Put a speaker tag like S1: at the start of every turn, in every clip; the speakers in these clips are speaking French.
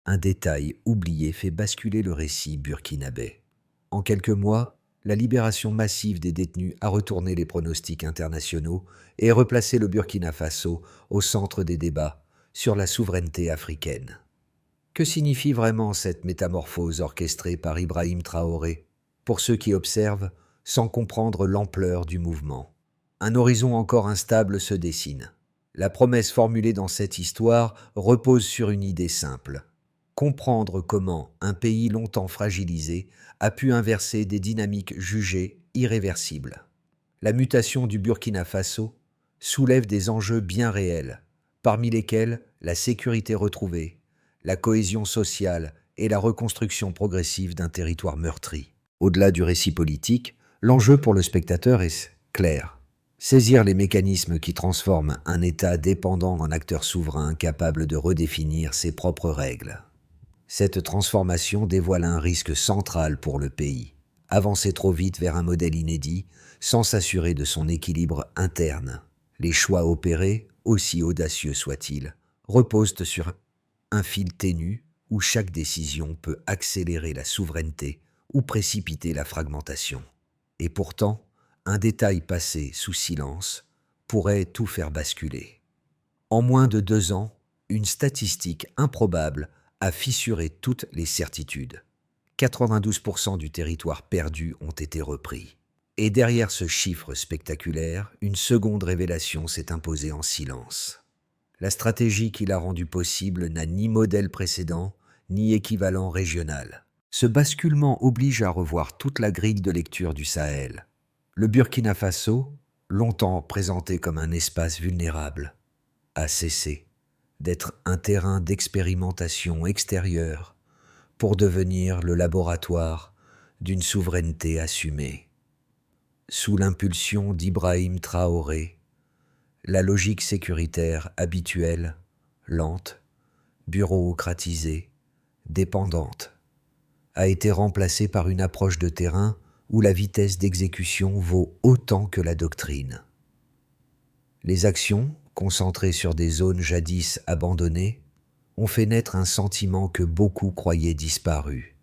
S1: Un détail oublié fait basculer le récit burkinabé. En quelques mois, la libération massive des détenus a retourné les pronostics internationaux et replacé le Burkina Faso au centre des débats sur la souveraineté africaine. Que signifie vraiment cette métamorphose orchestrée par Ibrahim Traoré, pour ceux qui observent sans comprendre l'ampleur du mouvement? Un horizon encore instable se dessine. La promesse formulée dans cette histoire repose sur une idée simple: comprendre comment un pays longtemps fragilisé a pu inverser des dynamiques jugées irréversibles. La mutation du Burkina Faso soulève des enjeux bien réels, parmi lesquels la sécurité retrouvée, la cohésion sociale et la reconstruction progressive d'un territoire meurtri. Au-delà du récit politique, l'enjeu pour le spectateur est clair: saisir les mécanismes qui transforment un État dépendant en acteur souverain capable de redéfinir ses propres règles. Cette transformation dévoile un risque central pour le pays: avancer trop vite vers un modèle inédit sans s'assurer de son équilibre interne. Les choix opérés, aussi audacieux soient-ils, reposent sur un fil ténu où chaque décision peut accélérer la souveraineté ou précipiter la fragmentation. Et pourtant, un détail passé sous silence pourrait tout faire basculer. En moins de 2 ans, une statistique improbable a fissuré toutes les certitudes. 92% du territoire perdu ont été repris. Et derrière ce chiffre spectaculaire, une seconde révélation s'est imposée en silence. La stratégie qui l'a rendu possible n'a ni modèle précédent, ni équivalent régional. Ce basculement oblige à revoir toute la grille de lecture du Sahel. Le Burkina Faso, longtemps présenté comme un espace vulnérable, a cessé d'être un terrain d'expérimentation extérieure pour devenir le laboratoire d'une souveraineté assumée. Sous l'impulsion d'Ibrahim Traoré, la logique sécuritaire habituelle, lente, bureaucratisée, dépendante, a été remplacée par une approche de terrain où la vitesse d'exécution vaut autant que la doctrine. Les actions, concentrées sur des zones jadis abandonnées, ont fait naître un sentiment que beaucoup croyaient disparu: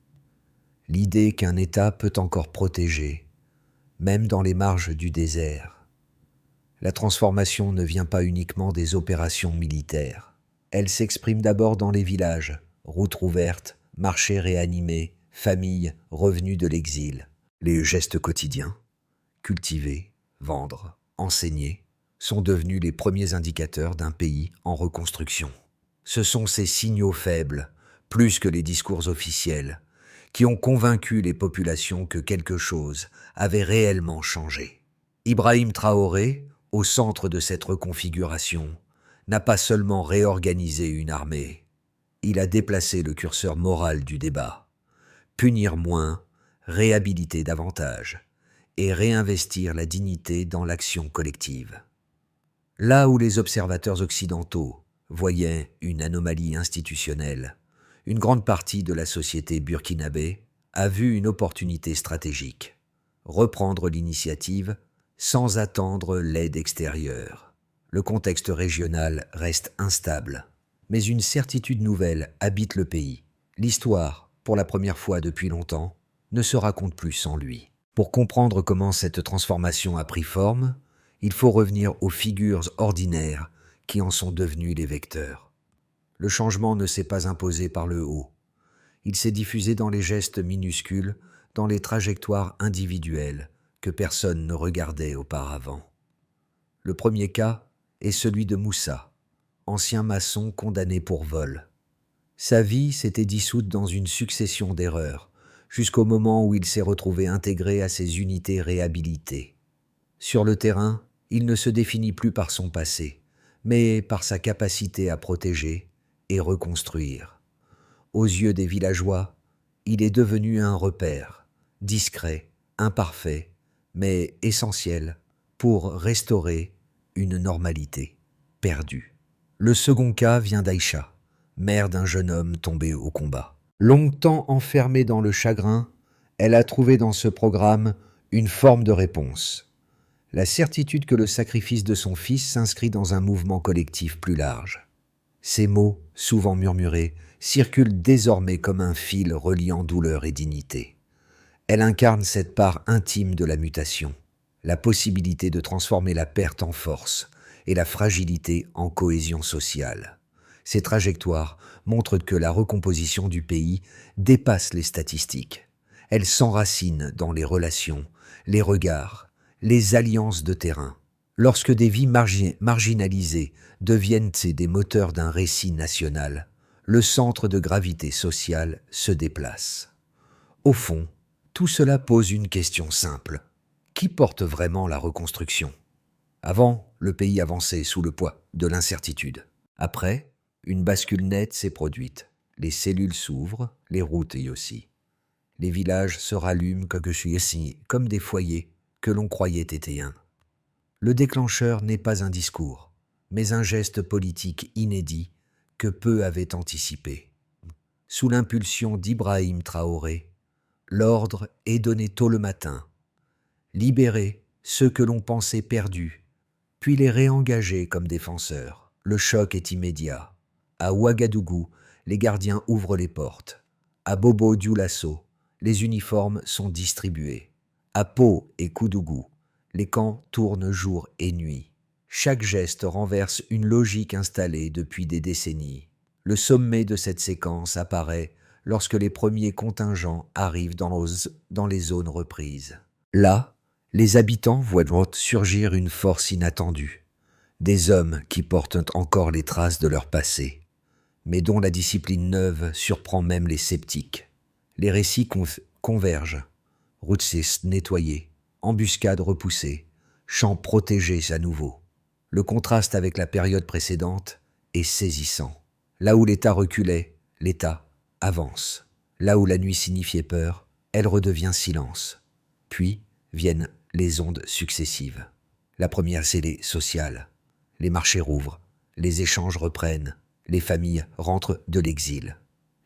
S1: l'idée qu'un État peut encore protéger, même dans les marges du désert. La transformation ne vient pas uniquement des opérations militaires. Elle s'exprime d'abord dans les villages: routes rouvertes, marchés réanimés, familles revenues de l'exil. Les gestes quotidiens, cultiver, vendre, enseigner, sont devenus les premiers indicateurs d'un pays en reconstruction. Ce sont ces signaux faibles, plus que les discours officiels, qui ont convaincu les populations que quelque chose avait réellement changé. Ibrahim Traoré, au centre de cette reconfiguration, n'a pas seulement réorganisé une armée, il a déplacé le curseur moral du débat: punir moins, réhabiliter davantage, et réinvestir la dignité dans l'action collective. Là où les observateurs occidentaux voyaient une anomalie institutionnelle, une grande partie de la société burkinabé a vu une opportunité stratégique: reprendre l'initiative sans attendre l'aide extérieure. Le contexte régional reste instable, mais une certitude nouvelle habite le pays: l'histoire, pour la première fois depuis longtemps, ne se raconte plus sans lui. Pour comprendre comment cette transformation a pris forme, il faut revenir aux figures ordinaires qui en sont devenues les vecteurs. Le changement ne s'est pas imposé par le haut. Il s'est diffusé dans les gestes minuscules, dans les trajectoires individuelles que personne ne regardait auparavant. Le premier cas est celui de Moussa, ancien maçon condamné pour vol. Sa vie s'était dissoute dans une succession d'erreurs, jusqu'au moment où il s'est retrouvé intégré à ces unités réhabilitées. Sur le terrain, il ne se définit plus par son passé, mais par sa capacité à protéger et reconstruire. Aux yeux des villageois, il est devenu un repère, discret, imparfait, mais essentiel pour restaurer une normalité perdue. Le second cas vient d'Aïcha, mère d'un jeune homme tombé au combat. Longtemps enfermée dans le chagrin, elle a trouvé dans ce programme une forme de réponse: la certitude que le sacrifice de son fils s'inscrit dans un mouvement collectif plus large. Ces mots, souvent murmurés, circule désormais comme un fil reliant douleur et dignité. Elle incarne cette part intime de la mutation, la possibilité de transformer la perte en force et la fragilité en cohésion sociale. Ces trajectoires montrent que la recomposition du pays dépasse les statistiques. Elle s'enracine dans les relations, les regards, les alliances de terrain. Lorsque des vies marginalisées deviennent des moteurs d'un récit national, le centre de gravité sociale se déplace. Au fond, tout cela pose une question simple. Qui porte vraiment la reconstruction? Avant, le pays avançait sous le poids de l'incertitude. Après, une bascule nette s'est produite. Les cellules s'ouvrent, les routes y aussi. Les villages se rallument comme des foyers que l'on croyait éteints. Le déclencheur n'est pas un discours, mais un geste politique inédit que peu avaient anticipé. Sous l'impulsion d'Ibrahim Traoré, l'ordre est donné tôt le matin. Libérer ceux que l'on pensait perdus, puis les réengager comme défenseurs. Le choc est immédiat. À Ouagadougou, les gardiens ouvrent les portes. À Bobo-Dioulasso, les uniformes sont distribués. À Pau et Koudougou, les camps tournent jour et nuit. Chaque geste renverse une logique installée depuis des décennies. Le sommet de cette séquence apparaît lorsque les premiers contingents arrivent dans les zones reprises. Là, les habitants voient surgir une force inattendue. Des hommes qui portent encore les traces de leur passé, mais dont la discipline neuve surprend même les sceptiques. Les récits convergent. Routes nettoyées, embuscades repoussées, champs protégés à nouveau. Le contraste avec la période précédente est saisissant. Là où l'État reculait, l'État avance. Là où la nuit signifiait peur, elle redevient silence. Puis viennent les ondes successives. La première, c'est les sociales. Les marchés rouvrent, les échanges reprennent, les familles rentrent de l'exil.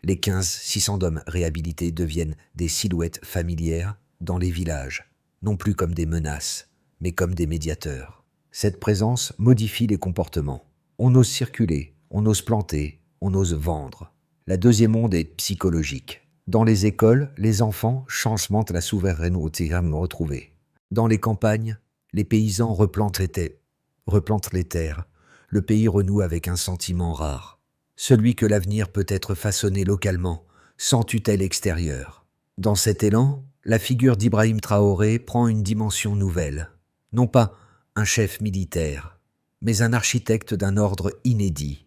S1: Les 600 d'hommes réhabilités deviennent des silhouettes familières dans les villages, non plus comme des menaces, mais comme des médiateurs. Cette présence modifie les comportements. On ose circuler, on ose planter, on ose vendre. La deuxième onde est psychologique. Dans les écoles, les enfants chancementent la souveraineté retrouvée. Dans les campagnes, les paysans replantent les terres. Le pays renoue avec un sentiment rare. Celui que l'avenir peut être façonné localement, sans tutelle extérieure. Dans cet élan, la figure d'Ibrahim Traoré prend une dimension nouvelle. Non pas un chef militaire, mais un architecte d'un ordre inédit,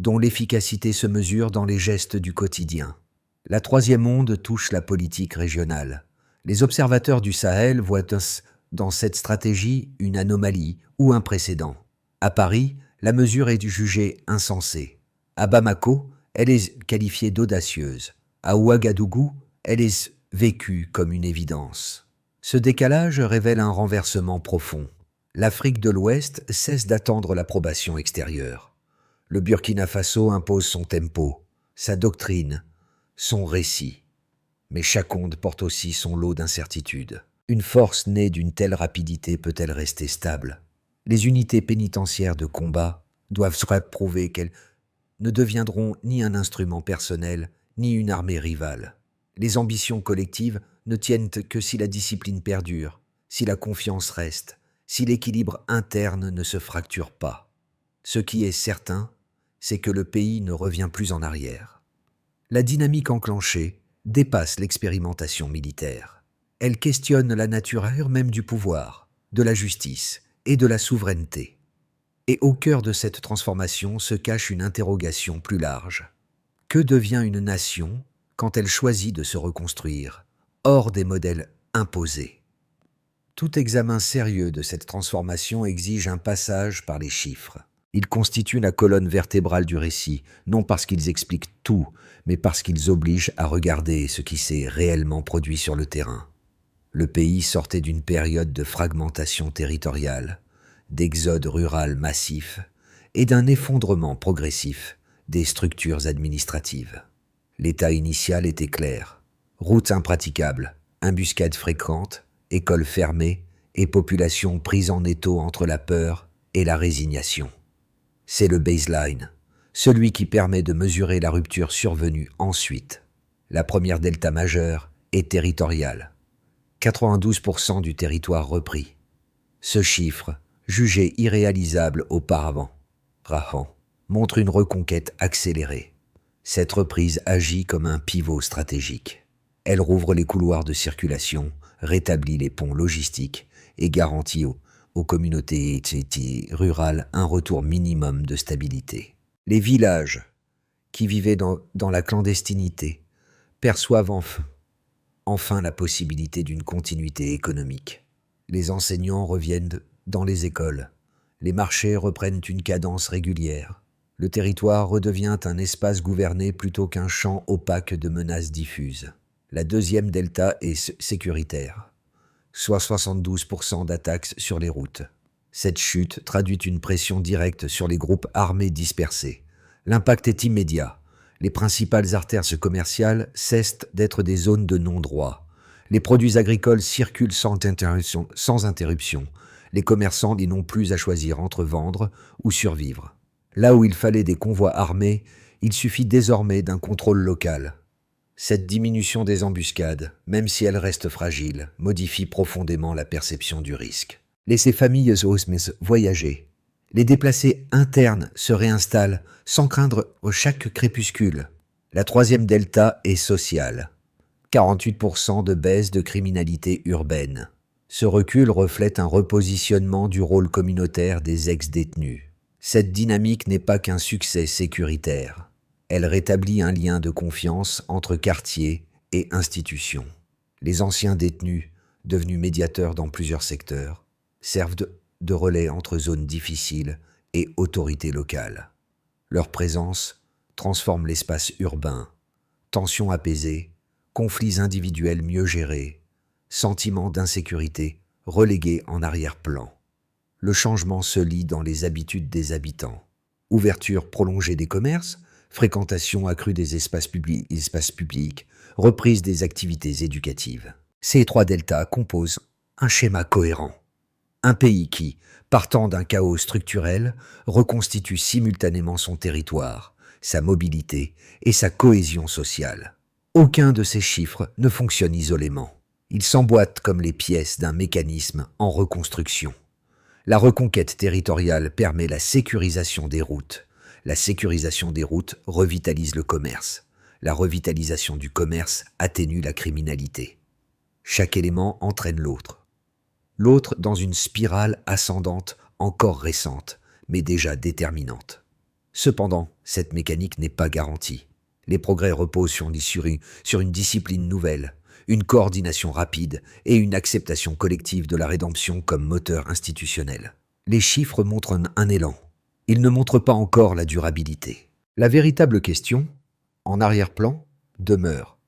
S1: dont l'efficacité se mesure dans les gestes du quotidien. La troisième onde touche la politique régionale. Les observateurs du Sahel voient dans cette stratégie une anomalie ou un précédent. À Paris, la mesure est jugée insensée. À Bamako, elle est qualifiée d'audacieuse. À Ouagadougou, elle est vécue comme une évidence. Ce décalage révèle un renversement profond. L'Afrique de l'Ouest cesse d'attendre l'approbation extérieure. Le Burkina Faso impose son tempo, sa doctrine, son récit. Mais chaque onde porte aussi son lot d'incertitudes. Une force née d'une telle rapidité peut-elle rester stable? Les unités pénitentiaires de combat doivent se prouver qu'elles ne deviendront ni un instrument personnel, ni une armée rivale. Les ambitions collectives ne tiennent que si la discipline perdure, si la confiance reste, si l'équilibre interne ne se fracture pas. Ce qui est certain, c'est que le pays ne revient plus en arrière. La dynamique enclenchée dépasse l'expérimentation militaire. Elle questionne la nature même du pouvoir, de la justice et de la souveraineté. Et au cœur de cette transformation se cache une interrogation plus large. Que devient une nation quand elle choisit de se reconstruire, hors des modèles imposés? Tout examen sérieux de cette transformation exige un passage par les chiffres. Ils constituent la colonne vertébrale du récit, non parce qu'ils expliquent tout, mais parce qu'ils obligent à regarder ce qui s'est réellement produit sur le terrain. Le pays sortait d'une période de fragmentation territoriale, d'exode rural massif et d'un effondrement progressif des structures administratives. L'état initial était clair. Routes impraticables, embuscades fréquentes, écoles fermées et population prise en étau entre la peur et la résignation. C'est le baseline, celui qui permet de mesurer la rupture survenue ensuite. La première delta majeure est territoriale. 92% du territoire repris. Ce chiffre, jugé irréalisable auparavant, montre une reconquête accélérée. Cette reprise agit comme un pivot stratégique. Elle rouvre les couloirs de circulation, rétablit les ponts logistiques et garantit aux communautés rurales un retour minimum de stabilité. Les villages, qui vivaient dans la clandestinité, perçoivent enfin la possibilité d'une continuité économique. Les enseignants reviennent dans les écoles. Les marchés reprennent une cadence régulière. Le territoire redevient un espace gouverné plutôt qu'un champ opaque de menaces diffuses. La deuxième delta est sécuritaire, soit 72% d'attaques sur les routes. Cette chute traduit une pression directe sur les groupes armés dispersés. L'impact est immédiat. Les principales artères commerciales cessent d'être des zones de non-droit. Les produits agricoles circulent sans interruption. Les commerçants n'ont plus à choisir entre vendre ou survivre. Là où il fallait des convois armés, il suffit désormais d'un contrôle local. Cette diminution des embuscades, même si elle reste fragile, modifie profondément la perception du risque. Laissez familles voyager. Les déplacés internes se réinstallent sans craindre chaque crépuscule. La troisième delta est sociale. 48% de baisse de criminalité urbaine. Ce recul reflète un repositionnement du rôle communautaire des ex-détenus. Cette dynamique n'est pas qu'un succès sécuritaire. Elle rétablit un lien de confiance entre quartiers et institutions. Les anciens détenus, devenus médiateurs dans plusieurs secteurs, servent de relais entre zones difficiles et autorités locales. Leur présence transforme l'espace urbain. Tensions apaisées, conflits individuels mieux gérés, sentiments d'insécurité relégués en arrière-plan. Le changement se lit dans les habitudes des habitants. Ouverture prolongée des commerces, fréquentation accrue des espaces publics, reprise des activités éducatives. Ces trois deltas composent un schéma cohérent. Un pays qui, partant d'un chaos structurel, reconstitue simultanément son territoire, sa mobilité et sa cohésion sociale. Aucun de ces chiffres ne fonctionne isolément. Ils s'emboîtent comme les pièces d'un mécanisme en reconstruction. La reconquête territoriale permet la sécurisation des routes. La sécurisation des routes revitalise le commerce. La revitalisation du commerce atténue la criminalité. Chaque élément entraîne l'autre. L'autre dans une spirale ascendante encore récente, mais déjà déterminante. Cependant, cette mécanique n'est pas garantie. Les progrès reposent sur une discipline nouvelle, une coordination rapide et une acceptation collective de la rédemption comme moteur institutionnel. Les chiffres montrent un élan. Ils ne montrent pas encore la durabilité. La véritable question, en arrière-plan, demeure.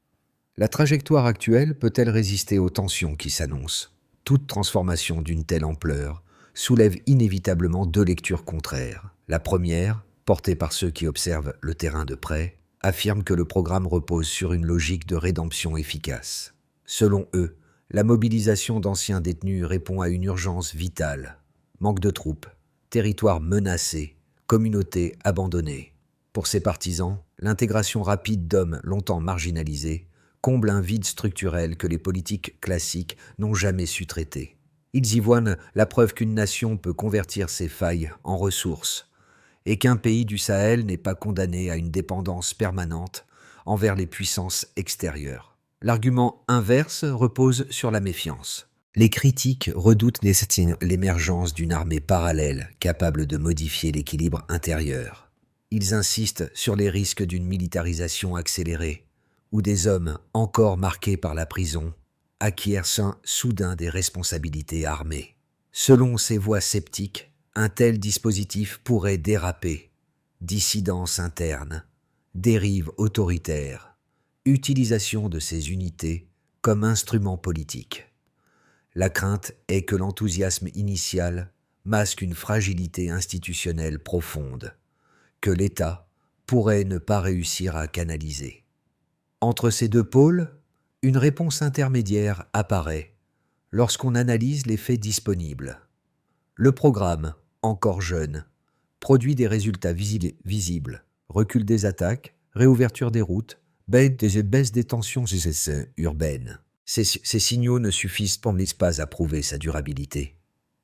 S1: La trajectoire actuelle peut-elle résister aux tensions qui s'annoncent ? Toute transformation d'une telle ampleur soulève inévitablement deux lectures contraires. La première, portée par ceux qui observent le terrain de près, affirme que le programme repose sur une logique de rédemption efficace. Selon eux, la mobilisation d'anciens détenus répond à une urgence vitale. Manque de troupes, territoire menacé, communauté abandonnée. Pour ces partisans, l'intégration rapide d'hommes longtemps marginalisés comble un vide structurel que les politiques classiques n'ont jamais su traiter. Ils y voient la preuve qu'une nation peut convertir ses failles en ressources et qu'un pays du Sahel n'est pas condamné à une dépendance permanente envers les puissances extérieures. L'argument inverse repose sur la méfiance. Les critiques redoutent l'émergence d'une armée parallèle capable de modifier l'équilibre intérieur. Ils insistent sur les risques d'une militarisation accélérée, où des hommes encore marqués par la prison acquièrent soudain des responsabilités armées. Selon ces voix sceptiques, un tel dispositif pourrait déraper. Dissidence interne, dérive autoritaire, utilisation de ces unités comme instrument politique. La crainte est que l'enthousiasme initial masque une fragilité institutionnelle profonde, que l'État pourrait ne pas réussir à canaliser. Entre ces deux pôles, une réponse intermédiaire apparaît lorsqu'on analyse les faits disponibles. Le programme, encore jeune, produit des résultats visibles, recul des attaques, réouverture des routes, baisse des tensions urbaines. Ces signaux ne suffisent pas à prouver sa durabilité.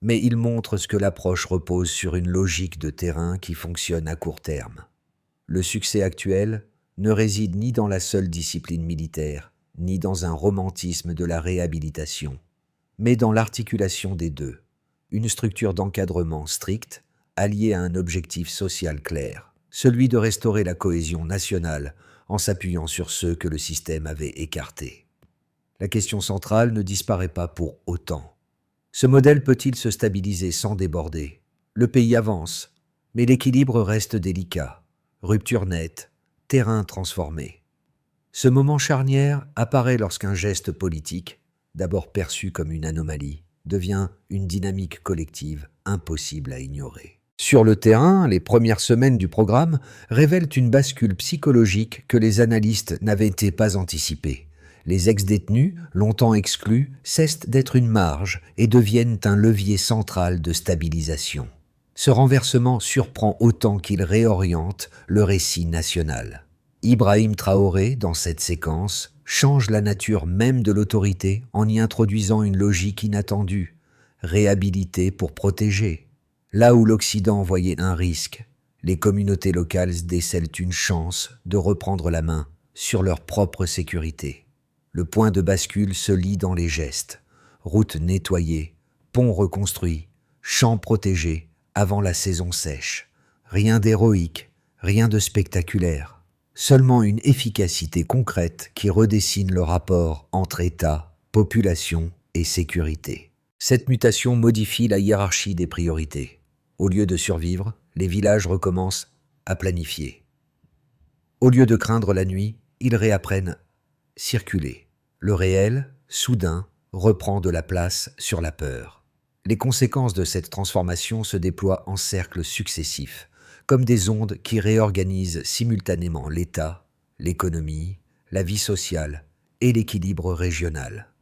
S1: Mais ils montrent ce que l'approche repose sur une logique de terrain qui fonctionne à court terme. Le succès actuel ne réside ni dans la seule discipline militaire, ni dans un romantisme de la réhabilitation, mais dans l'articulation des deux, une structure d'encadrement stricte alliée à un objectif social clair, celui de restaurer la cohésion nationale en s'appuyant sur ceux que le système avait écartés. La question centrale ne disparaît pas pour autant. Ce modèle peut-il se stabiliser sans déborder? Le pays avance, mais l'équilibre reste délicat. Rupture nette, terrain transformé. Ce moment charnière apparaît lorsqu'un geste politique, d'abord perçu comme une anomalie, devient une dynamique collective impossible à ignorer. Sur le terrain, les premières semaines du programme révèlent une bascule psychologique que les analystes n'avaient pas anticipée. Les ex-détenus, longtemps exclus, cessent d'être une marge et deviennent un levier central de stabilisation. Ce renversement surprend autant qu'il réoriente le récit national. Ibrahim Traoré, dans cette séquence, change la nature même de l'autorité en y introduisant une logique inattendue, réhabiliter pour protéger. Là où l'Occident voyait un risque, les communautés locales décèlent une chance de reprendre la main sur leur propre sécurité. Le point de bascule se lit dans les gestes. Routes nettoyées, ponts reconstruits, champs protégés avant la saison sèche. Rien d'héroïque, rien de spectaculaire. Seulement une efficacité concrète qui redessine le rapport entre État, population et sécurité. Cette mutation modifie la hiérarchie des priorités. Au lieu de survivre, les villages recommencent à planifier. Au lieu de craindre la nuit, ils réapprennent circuler. Le réel, soudain, reprend de la place sur la peur. Les conséquences de cette transformation se déploient en cercles successifs, comme des ondes qui réorganisent simultanément l'État, l'économie, la vie sociale et l'équilibre régional.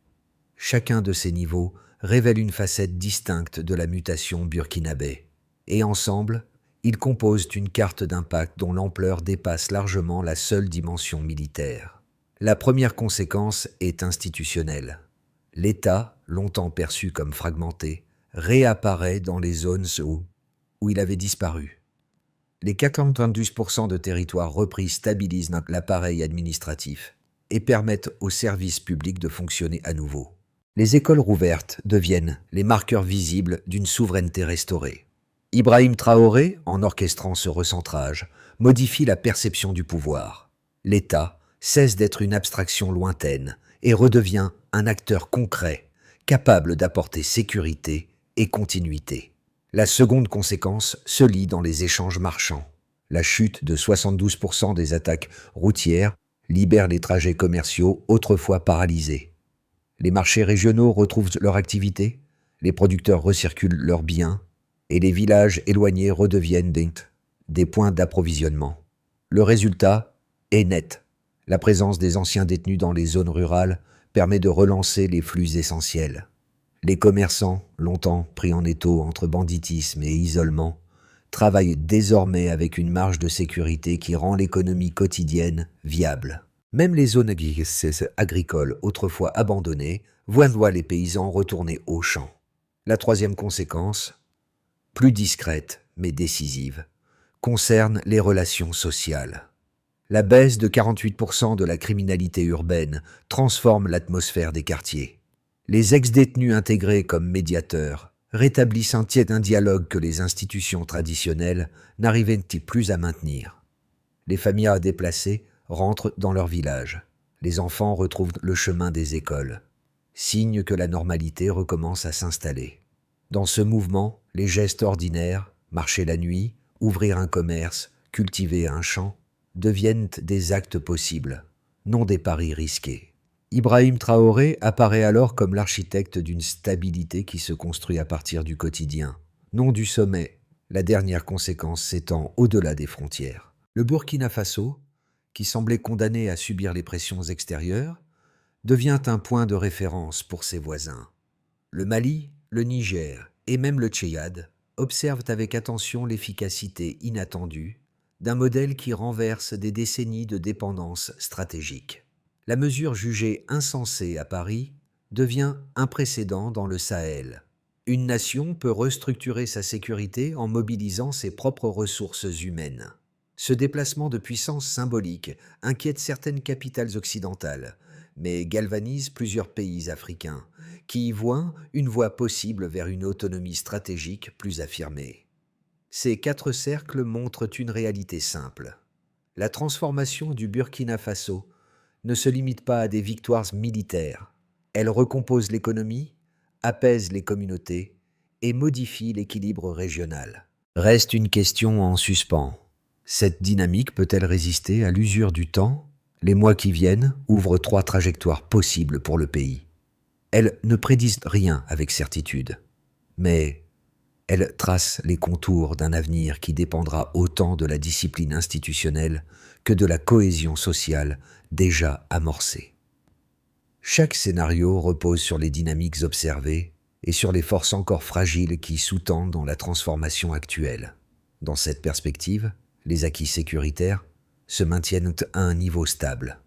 S1: Chacun de ces niveaux révèle une facette distincte de la mutation burkinabé, et ensemble, ils composent une carte d'impact dont l'ampleur dépasse largement la seule dimension militaire. La première conséquence est institutionnelle. L'État, longtemps perçu comme fragmenté, réapparaît dans les zones où il avait disparu. Les 92% de territoires repris stabilisent l'appareil administratif et permettent aux services publics de fonctionner à nouveau. Les écoles rouvertes deviennent les marqueurs visibles d'une souveraineté restaurée. Ibrahim Traoré, en orchestrant ce recentrage, modifie la perception du pouvoir. L'État cesse d'être une abstraction lointaine et redevient un acteur concret, capable d'apporter sécurité et continuité. La seconde conséquence se lit dans les échanges marchands. La chute de 72% des attaques routières libère les trajets commerciaux autrefois paralysés. Les marchés régionaux retrouvent leur activité, les producteurs recirculent leurs biens, et les villages éloignés redeviennent des points d'approvisionnement. Le résultat est net. La présence des anciens détenus dans les zones rurales permet de relancer les flux essentiels. Les commerçants, longtemps pris en étau entre banditisme et isolement, travaillent désormais avec une marge de sécurité qui rend l'économie quotidienne viable. Même les zones agricoles autrefois abandonnées voient les paysans retourner aux champs. La troisième conséquence, plus discrète mais décisive, concerne les relations sociales. La baisse de 48% de la criminalité urbaine transforme l'atmosphère des quartiers. Les ex-détenus intégrés comme médiateurs rétablissent un dialogue que les institutions traditionnelles n'arrivaient plus à maintenir. Les familles déplacées rentrent dans leur village. Les enfants retrouvent le chemin des écoles. Signe que la normalité recommence à s'installer. Dans ce mouvement, les gestes ordinaires, marcher la nuit, ouvrir un commerce, cultiver un champ, deviennent des actes possibles, non des paris risqués. Ibrahim Traoré apparaît alors comme l'architecte d'une stabilité qui se construit à partir du quotidien, non du sommet. La dernière conséquence s'étend au-delà des frontières. Le Burkina Faso, qui semblait condamné à subir les pressions extérieures, devient un point de référence pour ses voisins. Le Mali, le Niger et même le Tchad observent avec attention l'efficacité inattendue d'un modèle qui renverse des décennies de dépendance stratégique. La mesure jugée insensée à Paris devient un précédent dans le Sahel. Une nation peut restructurer sa sécurité en mobilisant ses propres ressources humaines. Ce déplacement de puissance symbolique inquiète certaines capitales occidentales, mais galvanise plusieurs pays africains, qui y voient une voie possible vers une autonomie stratégique plus affirmée. Ces 4 cercles montrent une réalité simple. La transformation du Burkina Faso ne se limite pas à des victoires militaires. Elle recompose l'économie, apaise les communautés et modifie l'équilibre régional. Reste une question en suspens. Cette dynamique peut-elle résister à l'usure du temps? Les mois qui viennent ouvrent 3 trajectoires possibles pour le pays. Elles ne prédisent rien avec certitude, mais elles tracent les contours d'un avenir qui dépendra autant de la discipline institutionnelle que de la cohésion sociale déjà amorcée. Chaque scénario repose sur les dynamiques observées et sur les forces encore fragiles qui sous-tendent dans la transformation actuelle. Dans cette perspective, les acquis sécuritaires se maintiennent à un niveau stable.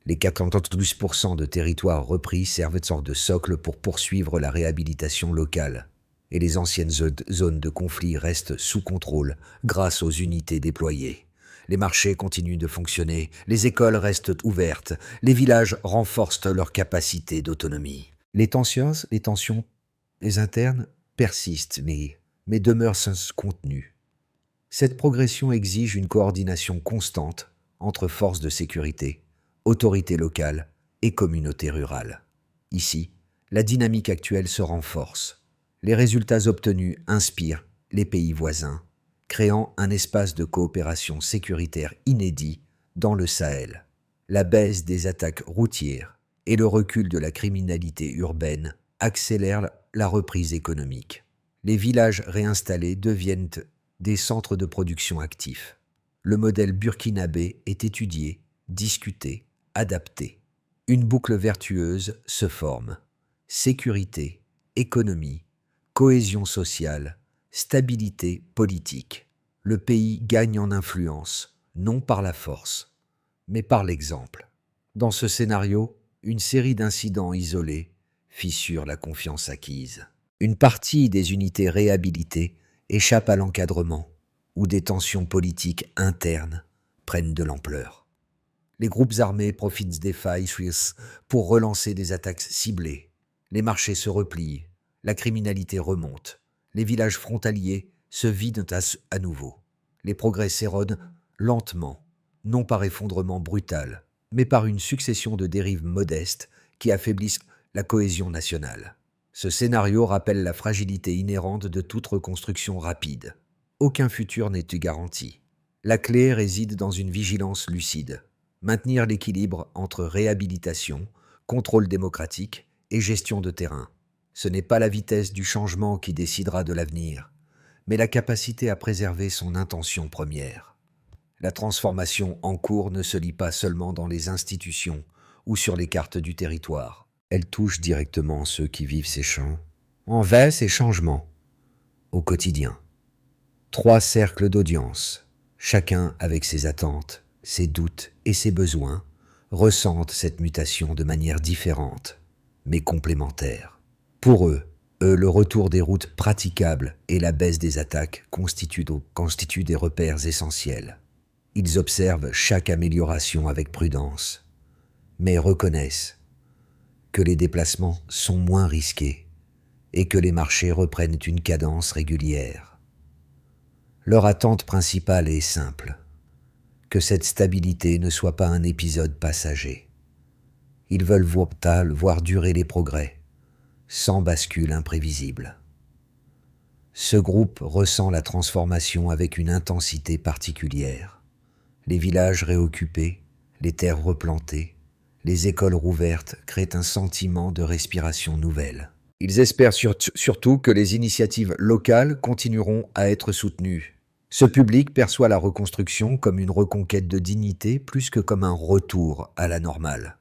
S1: Les 92% de territoires repris servent de sorte de socle pour poursuivre la réhabilitation locale, et les anciennes zones de conflit restent sous contrôle grâce aux unités déployées. Les marchés continuent de fonctionner, les écoles restent ouvertes, les villages renforcent leur capacité d'autonomie. Les tensions internes persistent, mais demeurent sans contenu. Cette progression exige une coordination constante entre forces de sécurité, autorités locales et communautés rurales. Ici, la dynamique actuelle se renforce. Les résultats obtenus inspirent les pays voisins, créant un espace de coopération sécuritaire inédit dans le Sahel. La baisse des attaques routières et le recul de la criminalité urbaine accélèrent la reprise économique. Les villages réinstallés deviennent des centres de production actifs. Le modèle burkinabé est étudié, discuté, adapté. Une boucle vertueuse se forme. Sécurité, économie, cohésion sociale, stabilité politique. Le pays gagne en influence, non par la force, mais par l'exemple. Dans ce scénario, une série d'incidents isolés fissure la confiance acquise. Une partie des unités réhabilitées échappe à l'encadrement, où des tensions politiques internes prennent de l'ampleur. Les groupes armés profitent des failles pour relancer des attaques ciblées. Les marchés se replient, la criminalité remonte, les villages frontaliers se vident à nouveau. Les progrès s'érodent lentement, non par effondrement brutal, mais par une succession de dérives modestes qui affaiblissent la cohésion nationale. Ce scénario rappelle la fragilité inhérente de toute reconstruction rapide. Aucun futur n'est garanti. La clé réside dans une vigilance lucide. Maintenir l'équilibre entre réhabilitation, contrôle démocratique et gestion de terrain. Ce n'est pas la vitesse du changement qui décidera de l'avenir, mais la capacité à préserver son intention première. La transformation en cours ne se lit pas seulement dans les institutions ou sur les cartes du territoire. Elle touche directement ceux qui vivent ces ces changements, au quotidien. 3 cercles d'audience, chacun avec ses attentes, ses doutes et ses besoins, ressentent cette mutation de manière différente, mais complémentaire. Pour eux, le retour des routes praticables et la baisse des attaques constituent des repères essentiels. Ils observent chaque amélioration avec prudence, mais reconnaissent que les déplacements sont moins risqués et que les marchés reprennent une cadence régulière. Leur attente principale est simple, que cette stabilité ne soit pas un épisode passager. Ils veulent voir durer les progrès, sans bascule imprévisible. Ce groupe ressent la transformation avec une intensité particulière. Les villages réoccupés, les terres replantées, les écoles rouvertes créent un sentiment de respiration nouvelle. Ils espèrent surtout que les initiatives locales continueront à être soutenues. Ce public perçoit la reconstruction comme une reconquête de dignité plus que comme un retour à la normale.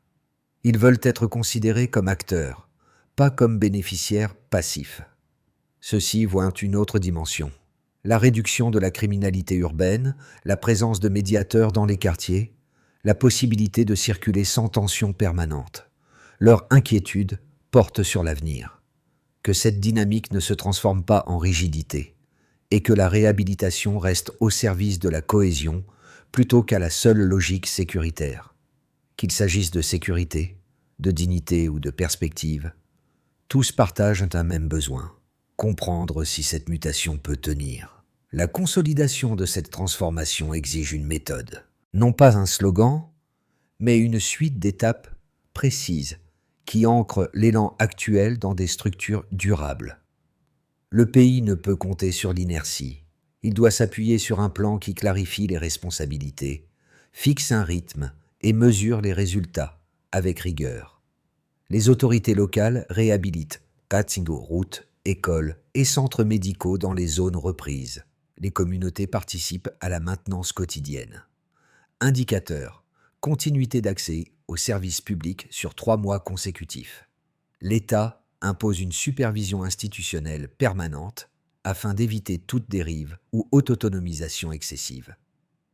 S1: Ils veulent être considérés comme acteurs, pas comme bénéficiaires passifs. Ceux-ci voient une autre dimension, La réduction de la criminalité urbaine, la présence de médiateurs dans les quartiers, la possibilité de circuler sans tension permanente. Leur inquiétude porte sur l'avenir. Que cette dynamique ne se transforme pas en rigidité et que la réhabilitation reste au service de la cohésion plutôt qu'à la seule logique sécuritaire. Qu'il s'agisse de sécurité, de dignité ou de perspective, tous partagent un même besoin, comprendre si cette mutation peut tenir. La consolidation de cette transformation exige une méthode, non pas un slogan, mais une suite d'étapes précises qui ancrent l'élan actuel dans des structures durables. Le pays ne peut compter sur l'inertie. Il doit s'appuyer sur un plan qui clarifie les responsabilités, fixe un rythme et mesure les résultats avec rigueur. Les autorités locales réhabilitent routes, écoles et centres médicaux dans les zones reprises. Les communautés participent à la maintenance quotidienne. Indicateur: continuité d'accès aux services publics sur 3 mois consécutifs. L'État impose une supervision institutionnelle permanente afin d'éviter toute dérive ou autonomisation excessive.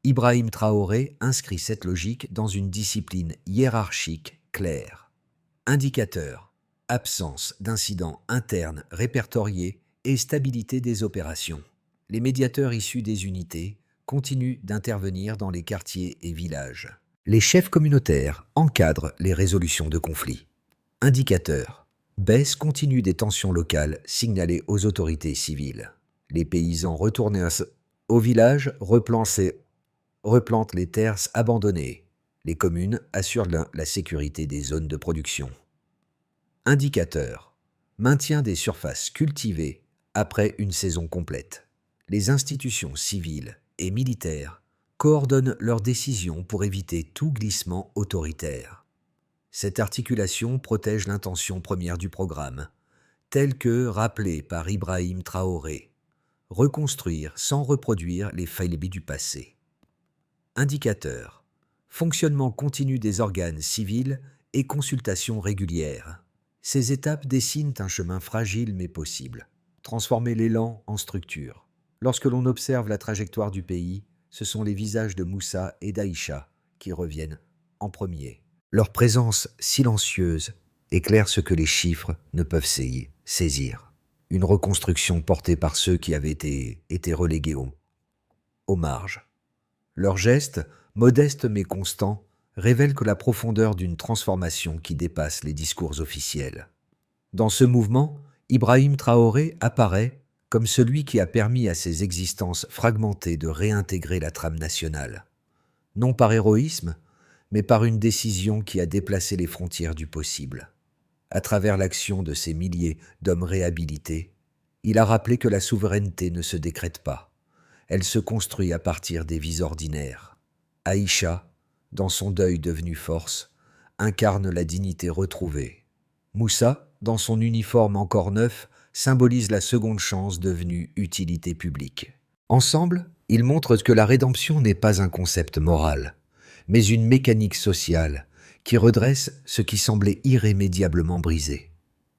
S1: Ibrahim Traoré inscrit cette logique dans une discipline hiérarchique claire. Indicateur: absence d'incidents internes répertoriés et stabilité des opérations. Les médiateurs issus des unités continuent d'intervenir dans les quartiers et villages. Les chefs communautaires encadrent les résolutions de conflits. Indicateur: baisse continue des tensions locales signalées aux autorités civiles. Les paysans retournés au village replantent les terres abandonnées. Les communes assurent la sécurité des zones de production. Indicateur: maintien des surfaces cultivées après une saison complète. Les institutions civiles et militaires coordonnent leurs décisions pour éviter tout glissement autoritaire. Cette articulation protège l'intention première du programme, telle que rappelée par Ibrahim Traoré: reconstruire sans reproduire les failles du passé. Indicateur: fonctionnement continu des organes civils et consultations régulières. Ces étapes dessinent un chemin fragile mais possible. Transformer l'élan en structure. Lorsque l'on observe la trajectoire du pays, ce sont les visages de Moussa et d'Aïcha qui reviennent en premier. Leur présence silencieuse éclaire ce que les chiffres ne peuvent saisir. Une reconstruction portée par ceux qui avaient été relégués aux marges. Leurs gestes, modestes mais constants, révèlent que la profondeur d'une transformation qui dépasse les discours officiels. Dans ce mouvement, Ibrahim Traoré apparaît comme celui qui a permis à ces existences fragmentées de réintégrer la trame nationale. Non par héroïsme, mais par une décision qui a déplacé les frontières du possible. À travers l'action de ces milliers d'hommes réhabilités, il a rappelé que la souveraineté ne se décrète pas. Elle se construit à partir des vies ordinaires. Aïcha, dans son deuil devenu force, incarne la dignité retrouvée. Moussa, dans son uniforme encore neuf, symbolise la seconde chance devenue utilité publique. Ensemble, ils montrent que la rédemption n'est pas un concept moral, mais une mécanique sociale qui redresse ce qui semblait irrémédiablement brisé.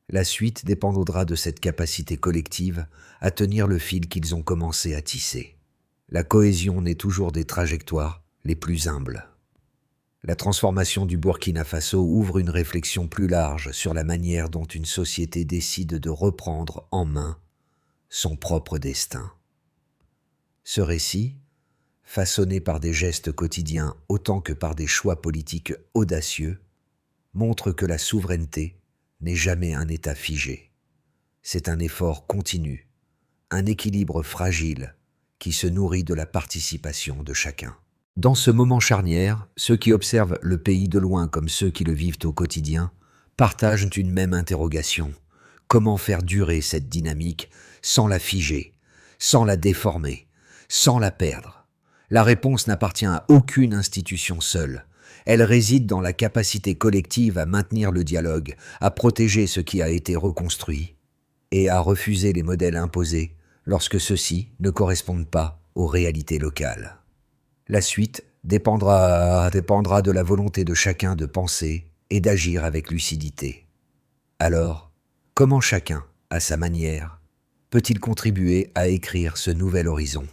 S1: La suite dépendra de cette capacité collective à tenir le fil qu'ils ont commencé à tisser. La cohésion naît toujours des trajectoires les plus humbles. La transformation du Burkina Faso ouvre une réflexion plus large sur la manière dont une société décide de reprendre en main son propre destin. Ce récit, façonné par des gestes quotidiens autant que par des choix politiques audacieux, montre que la souveraineté n'est jamais un état figé. C'est un effort continu, un équilibre fragile qui se nourrit de la participation de chacun. Dans ce moment charnière, ceux qui observent le pays de loin comme ceux qui le vivent au quotidien partagent une même interrogation. Comment faire durer cette dynamique sans la figer, sans la déformer, sans la perdre? La réponse n'appartient à aucune institution seule. Elle réside dans la capacité collective à maintenir le dialogue, à protéger ce qui a été reconstruit et à refuser les modèles imposés lorsque ceux-ci ne correspondent pas aux réalités locales. La suite dépendra de la volonté de chacun de penser et d'agir avec lucidité. Alors, comment chacun, à sa manière, peut-il contribuer à écrire ce nouvel horizon?